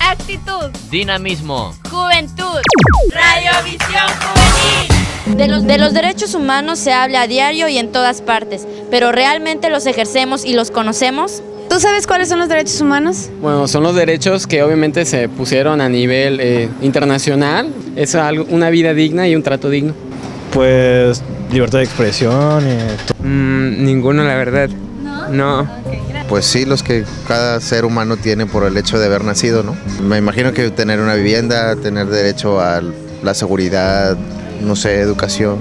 actitud, dinamismo, juventud, radiovisión juvenil. De los derechos humanos se habla a diario y en todas partes, pero ¿realmente los ejercemos y los conocemos? ¿Tú sabes cuáles son los derechos humanos? Bueno, son los derechos que obviamente se pusieron a nivel internacional. Es una vida digna y un trato digno. Pues libertad de expresión y... Ninguno, la verdad. No. Pues sí, los que cada ser humano tiene por el hecho de haber nacido, ¿no? Me imagino que tener una vivienda, tener derecho a la seguridad, no sé, educación.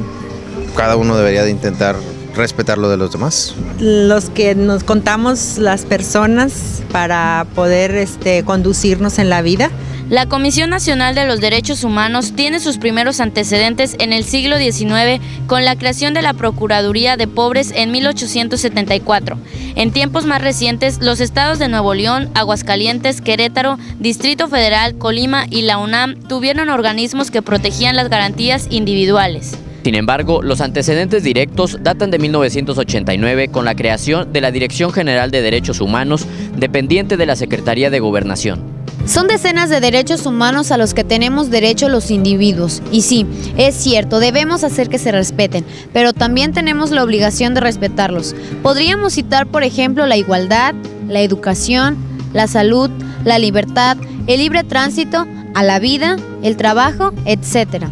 Cada uno debería de intentar respetar lo de los demás. Los que nos contamos las personas para poder conducirnos en la vida. La Comisión Nacional de los Derechos Humanos tiene sus primeros antecedentes en el siglo XIX con la creación de la Procuraduría de Pobres en 1874. En tiempos más recientes, los estados de Nuevo León, Aguascalientes, Querétaro, Distrito Federal, Colima y la UNAM tuvieron organismos que protegían las garantías individuales. Sin embargo, los antecedentes directos datan de 1989 con la creación de la Dirección General de Derechos Humanos, dependiente de la Secretaría de Gobernación. Son decenas de derechos humanos a los que tenemos derecho los individuos. Y sí, es cierto, debemos hacer que se respeten, pero también tenemos la obligación de respetarlos. Podríamos citar, por ejemplo, la igualdad, la educación, la salud, la libertad, el libre tránsito, a la vida, el trabajo, etc.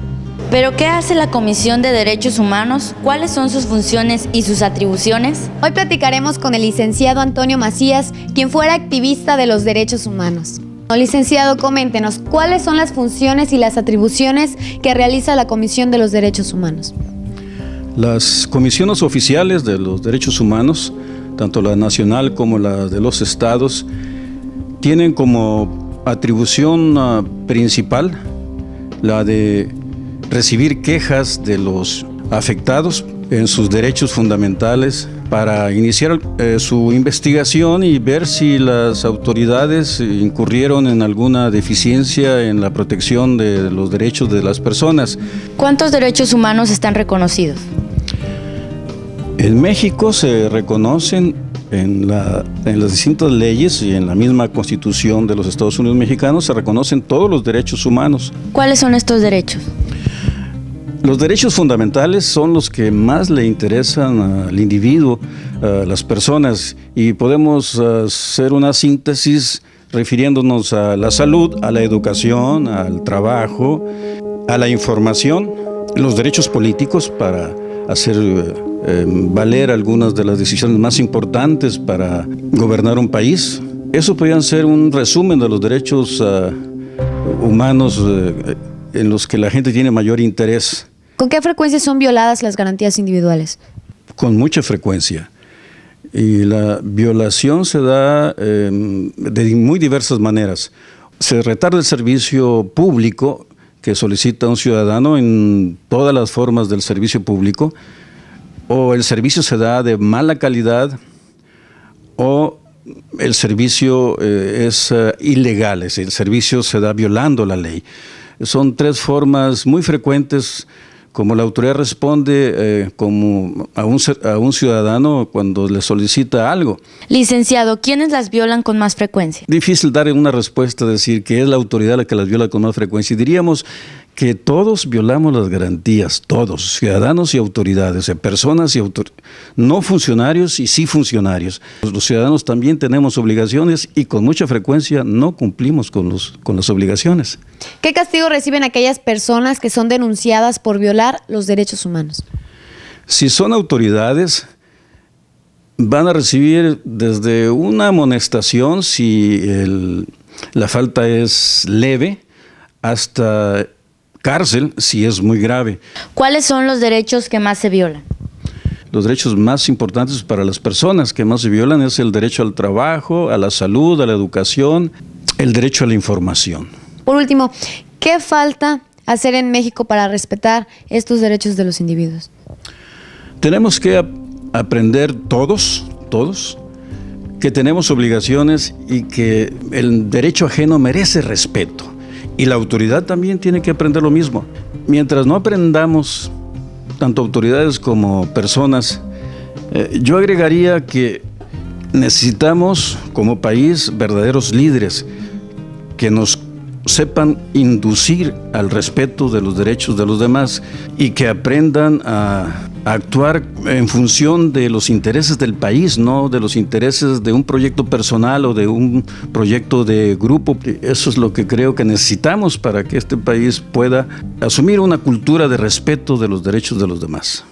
¿Pero qué hace la Comisión de Derechos Humanos? ¿Cuáles son sus funciones y sus atribuciones? Hoy platicaremos con el licenciado Antonio Macías, quien fuera activista de los derechos humanos. Licenciado, coméntenos, ¿cuáles son las funciones y las atribuciones que realiza la Comisión de los Derechos Humanos? Las comisiones oficiales de los derechos humanos, tanto la nacional como la de los estados, tienen como atribución principal la de recibir quejas de los afectados en sus derechos fundamentales para iniciar su investigación y ver si las autoridades incurrieron en alguna deficiencia en la protección de los derechos de las personas. ¿Cuántos derechos humanos están reconocidos? En México se reconocen en las distintas leyes y en la misma Constitución de los Estados Unidos mexicanos se reconocen todos los derechos humanos. ¿Cuáles son estos derechos? Los derechos fundamentales son los que más le interesan al individuo, a las personas, y podemos hacer una síntesis refiriéndonos a la salud, a la educación, al trabajo, a la información, los derechos políticos para hacer valer algunas de las decisiones más importantes para gobernar un país. Eso podrían ser un resumen de los derechos humanos en los que la gente tiene mayor interés. ¿Con qué frecuencia son violadas las garantías individuales? Con mucha frecuencia. Y la violación se da de muy diversas maneras. Se retarda el servicio público que solicita un ciudadano en todas las formas del servicio público, o el servicio se da de mala calidad, o el servicio es ilegal, es decir, el servicio se da violando la ley. Son tres formas muy frecuentes como la autoridad responde como a un ciudadano cuando le solicita algo. Licenciado, ¿quiénes las violan con más frecuencia? Difícil dar una respuesta, decir que es la autoridad la que las viola con más frecuencia. Diríamos que todos violamos las garantías, todos, ciudadanos y autoridades, personas y no funcionarios y sí funcionarios. Los ciudadanos también tenemos obligaciones y con mucha frecuencia no cumplimos con las obligaciones. ¿Qué castigo reciben aquellas personas que son denunciadas por violar los derechos humanos? Si son autoridades, van a recibir desde una amonestación si la falta es leve, hasta cárcel si es muy grave. ¿Cuáles son los derechos que más se violan? Los derechos más importantes para las personas que más se violan es el derecho al trabajo, a la salud, a la educación, el derecho a la información. Por último, ¿qué falta hacer en México para respetar estos derechos de los individuos? Tenemos que aprender todos, que tenemos obligaciones y que el derecho ajeno merece respeto. Y la autoridad también tiene que aprender lo mismo. Mientras no aprendamos, tanto autoridades como personas, yo agregaría que necesitamos como país verdaderos líderes que nos sepan inducir al respeto de los derechos de los demás y que aprendan a actuar en función de los intereses del país, no de los intereses de un proyecto personal o de un proyecto de grupo. Eso es lo que creo que necesitamos para que este país pueda asumir una cultura de respeto de los derechos de los demás.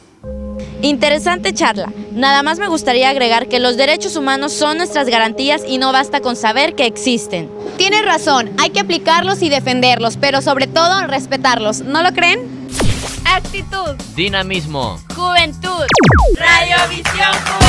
Interesante charla. Nada más me gustaría agregar que los derechos humanos son nuestras garantías y no basta con saber que existen. Tienes razón, hay que aplicarlos y defenderlos, pero sobre todo respetarlos. ¿No lo creen? Actitud, Dinamismo. juventud, Radiovisión Juvenil.